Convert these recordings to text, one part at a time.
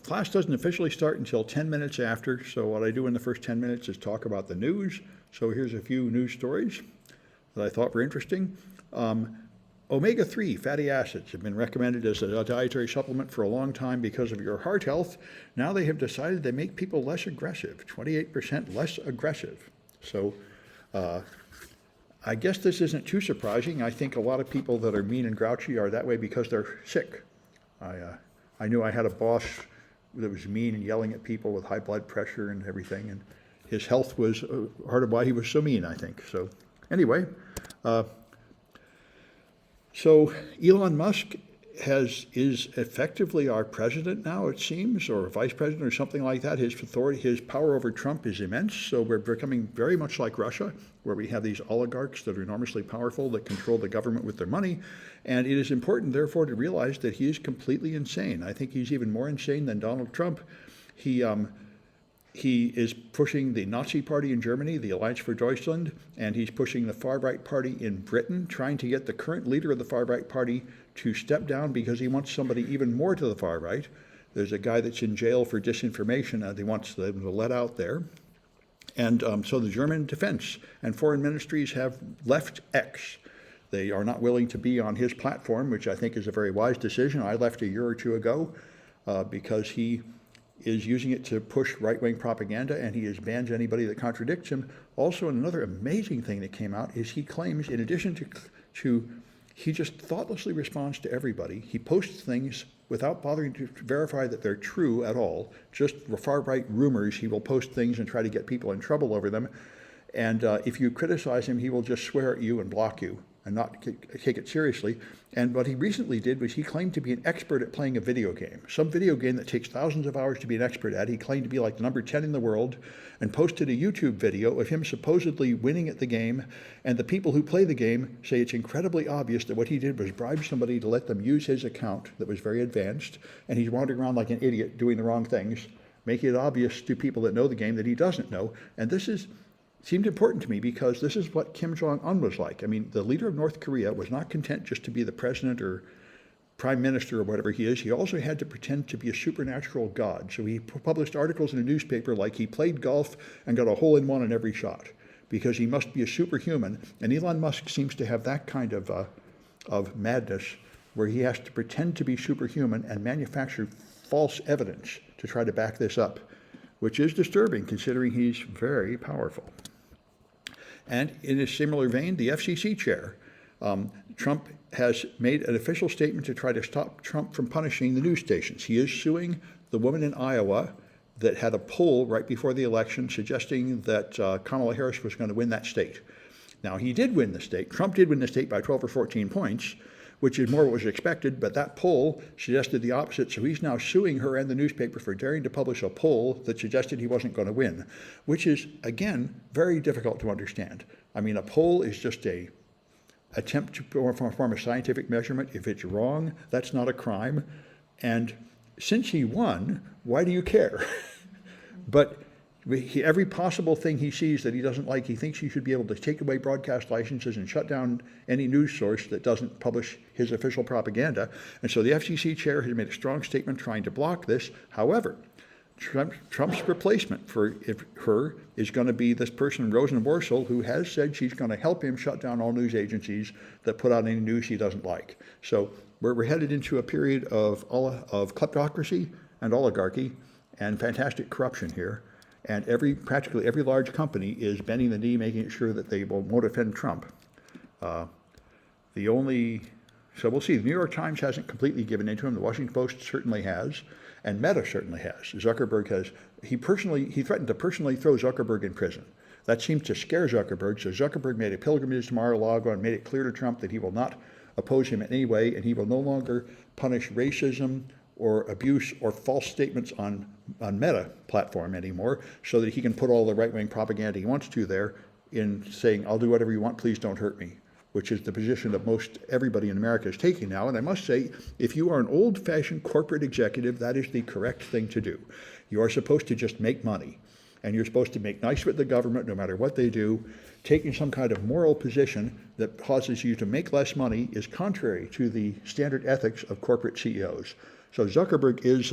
class doesn't officially start until 10 minutes after, so what I do in the first 10 minutes is talk about the news. So here's a few news stories that I thought were interesting. Omega-3 fatty acids have been recommended as a dietary supplement for a long time because of your heart health. Now they have decided they make people less aggressive, 28% less aggressive. So I guess this isn't too surprising. I think a lot of people that are mean and grouchy are that way because they're sick. I knew I had a boss that was mean and yelling at people with high blood pressure and everything, and his health was part of why he was so mean, I think. So anyway, so Elon Musk is effectively our president now, it seems, or vice president or something like that. His authority, his power over Trump is immense. So we're becoming very much like Russia, where we have these oligarchs that are enormously powerful that control the government with their money. And it is important, therefore, to realize that he is completely insane. I think he's even more insane than Donald Trump. He is pushing the Nazi party in Germany, the Alliance for Deutschland, and he's pushing the far-right party in Britain, trying to get the current leader of the far-right party to step down because he wants somebody even more to the far right. There's a guy that's in jail for disinformation and he wants them to let out there. And so the German defense and foreign ministries have left X. They are not willing to be on his platform, which I think is a very wise decision. I left a year or two ago because he is using it to push right-wing propaganda, and he has banned anybody that contradicts him. Also, another amazing thing that came out is he claims, in addition to he just thoughtlessly responds to everybody. He posts things without bothering to verify that they're true at all, just far-right rumors. He will post things and try to get people in trouble over them. And if you criticize him, he will just swear at you and block you and not take it seriously. And what he recently did was he claimed to be an expert at playing a video game. Some video game that takes thousands of hours to be an expert at. He claimed to be like the number 10 in the world and posted a YouTube video of him supposedly winning at the game. And the people who play the game say it's incredibly obvious that what he did was bribe somebody to let them use his account that was very advanced. And he's wandering around like an idiot doing the wrong things, making it obvious to people that know the game that he doesn't know. And this seemed important to me because this is what Kim Jong-un was like. I mean, the leader of North Korea was not content just to be the president or prime minister or whatever he is. He also had to pretend to be a supernatural god. So he published articles in a newspaper like he played golf and got a hole-in-one on every shot because he must be a superhuman. And Elon Musk seems to have that kind of madness where he has to pretend to be superhuman and manufacture false evidence to try to back this up, which is disturbing considering he's very powerful. And in a similar vein, the FCC chair, Trump has made an official statement to try to stop Trump from punishing the news stations. He is suing the woman in Iowa that had a poll right before the election suggesting that Kamala Harris was going to win that state. Now, he did win the state. Trump did win the state by 12 or 14 points, which is more what was expected, but that poll suggested the opposite, so he's now suing her and the newspaper for daring to publish a poll that suggested he wasn't going to win, which is, again, very difficult to understand. I mean, a poll is just an attempt to perform a scientific measurement. If it's wrong, that's not a crime. And since he won, why do you care? But every possible thing he sees that he doesn't like, he thinks he should be able to take away broadcast licenses and shut down any news source that doesn't publish his official propaganda. And so the FCC chair has made a strong statement trying to block this. However, Trump's replacement for her is going to be this person, Rosen Worcel, who has said she's going to help him shut down all news agencies that put out any news he doesn't like. So we're headed into a period of kleptocracy and oligarchy and fantastic corruption here. And practically every large company is bending the knee, making sure that they won't offend Trump. So we'll see. The New York Times hasn't completely given in to him. The Washington Post certainly has, and Meta certainly has. Zuckerberg has. He threatened to personally throw Zuckerberg in prison. That seemed to scare Zuckerberg. So Zuckerberg made a pilgrimage to Mar-a-Lago and made it clear to Trump that he will not oppose him in any way, and he will no longer punish racism or abuse or false statements on Meta platform anymore, so that he can put all the right-wing propaganda he wants to there in saying, I'll do whatever you want, please don't hurt me, which is the position that most everybody in America is taking now. And I must say, if you are an old-fashioned corporate executive, that is the correct thing to do. You are supposed to just make money, and you're supposed to make nice with the government no matter what they do. Taking some kind of moral position that causes you to make less money is contrary to the standard ethics of corporate CEOs. So Zuckerberg is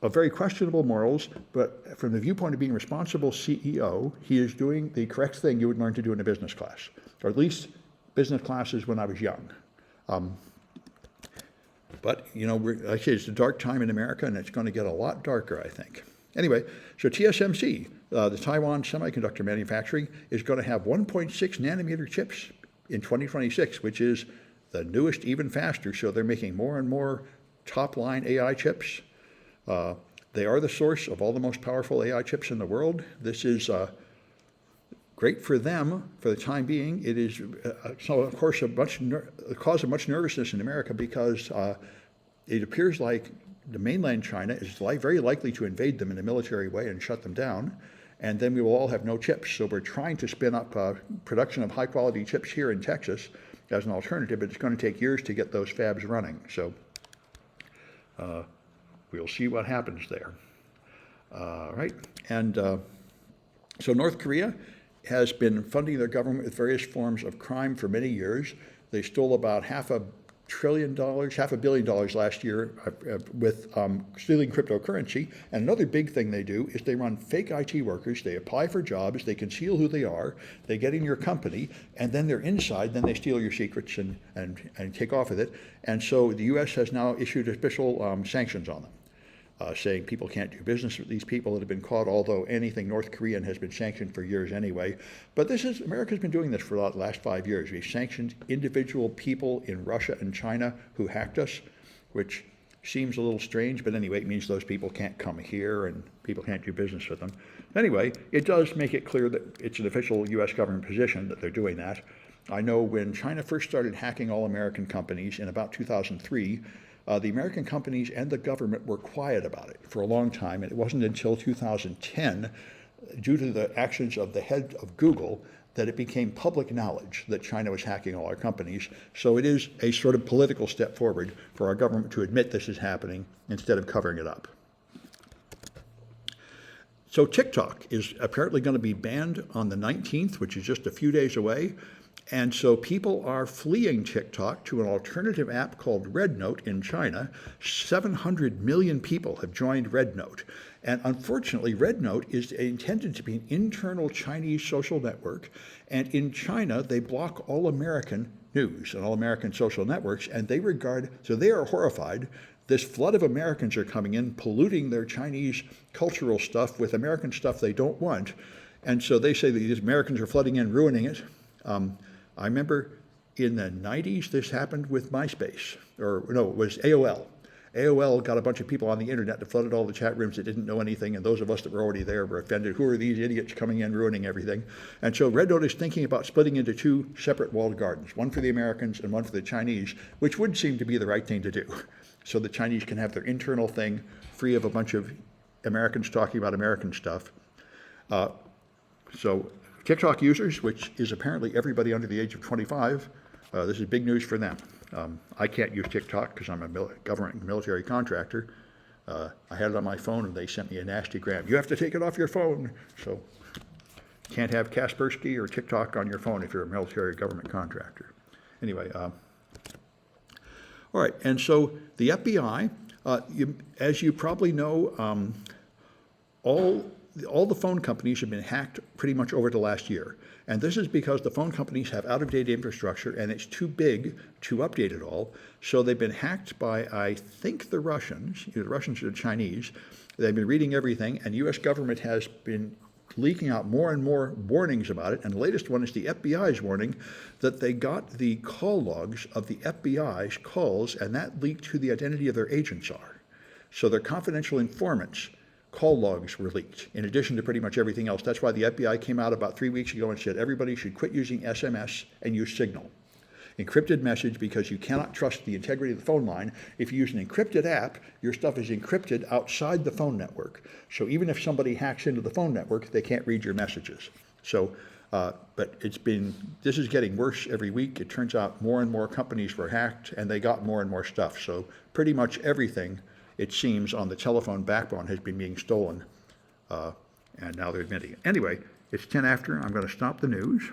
of very questionable morals, but from the viewpoint of being a responsible CEO, he is doing the correct thing you would learn to do in a business class, or at least business classes when I was young. But, like I say, it's a dark time in America, and it's going to get a lot darker, I think. Anyway, so TSMC, the Taiwan Semiconductor Manufacturing, is going to have 1.6 nanometer chips in 2026, which is the newest, even faster. So they're making more and more top-line AI chips. They are the source of all the most powerful AI chips in the world. This is great for them for the time being. It is, so of course, a cause of much nervousness in America because it appears like the mainland China is very likely to invade them in a military way and shut them down, and then we will all have no chips. So we're trying to spin up production of high-quality chips here in Texas as an alternative, but it's going to take years to get those fabs running. So we'll see what happens there. Right, and so North Korea has been funding their government with various forms of crime for many years. They stole about $500 billion last year with stealing cryptocurrency. And another big thing they do is they run fake IT workers. They apply for jobs. They conceal who they are. They get in your company, and then they're inside. Then they steal your secrets and take off with it. And so the U.S. has now issued official sanctions on them. Saying people can't do business with these people that have been caught, although anything North Korean has been sanctioned for years anyway. But America's been doing this for the last 5 years. We've sanctioned individual people in Russia and China who hacked us, which seems a little strange, but anyway, it means those people can't come here and people can't do business with them. Anyway, it does make it clear that it's an official U.S. government position that they're doing that. I know when China first started hacking all American companies in about 2003, the American companies and the government were quiet about it for a long time, and it wasn't until 2010, due to the actions of the head of Google, that it became public knowledge that China was hacking all our companies. So it is a sort of political step forward for our government to admit this is happening instead of covering it up. So TikTok is apparently going to be banned on the 19th, which is just a few days away. And so people are fleeing TikTok to an alternative app called RedNote in China. 700 million people have joined RedNote. And unfortunately, RedNote is intended to be an internal Chinese social network. And in China, they block all American news and all American social networks. And they are horrified. This flood of Americans are coming in, polluting their Chinese cultural stuff with American stuff they don't want. And so they say that these Americans are flooding in, ruining it. I remember in the 90s, this happened with MySpace, or no, it was AOL. AOL got a bunch of people on the internet that flooded all the chat rooms that didn't know anything, and those of us that were already there were offended. Who are these idiots coming in, ruining everything? And so RedNote is thinking about splitting into two separate walled gardens, one for the Americans and one for the Chinese, which would seem to be the right thing to do, so the Chinese can have their internal thing free of a bunch of Americans talking about American stuff. So TikTok users, which is apparently everybody under the age of 25, this is big news for them. I can't use TikTok because I'm a government military contractor. I had it on my phone and they sent me a nasty gram. You have to take it off your phone. So can't have Kaspersky or TikTok on your phone if you're a military government contractor. Anyway, all right, and so the FBI, as you probably know, all the phone companies have been hacked pretty much over the last year. And this is because the phone companies have out-of-date infrastructure and it's too big to update it all. So they've been hacked by, I think, the Russians. The Russians or the Chinese. They've been reading everything, and the U.S. government has been leaking out more and more warnings about it. And the latest one is the FBI's warning that they got the call logs of the FBI's calls, and that leaked who the identity of their agents are. So they're confidential informants. Call logs were leaked, in addition to pretty much everything else. That's why the FBI came out about 3 weeks ago and said everybody should quit using SMS and use Signal. Encrypted message, because you cannot trust the integrity of the phone line. If you use an encrypted app, your stuff is encrypted outside the phone network. So even if somebody hacks into the phone network, they can't read your messages. So, but this is getting worse every week. It turns out more and more companies were hacked, and they got more and more stuff. So pretty much everything, it seems, on the telephone backbone has been being stolen, and now they're admitting it. Anyway, it's 10 after. I'm going to stop the news.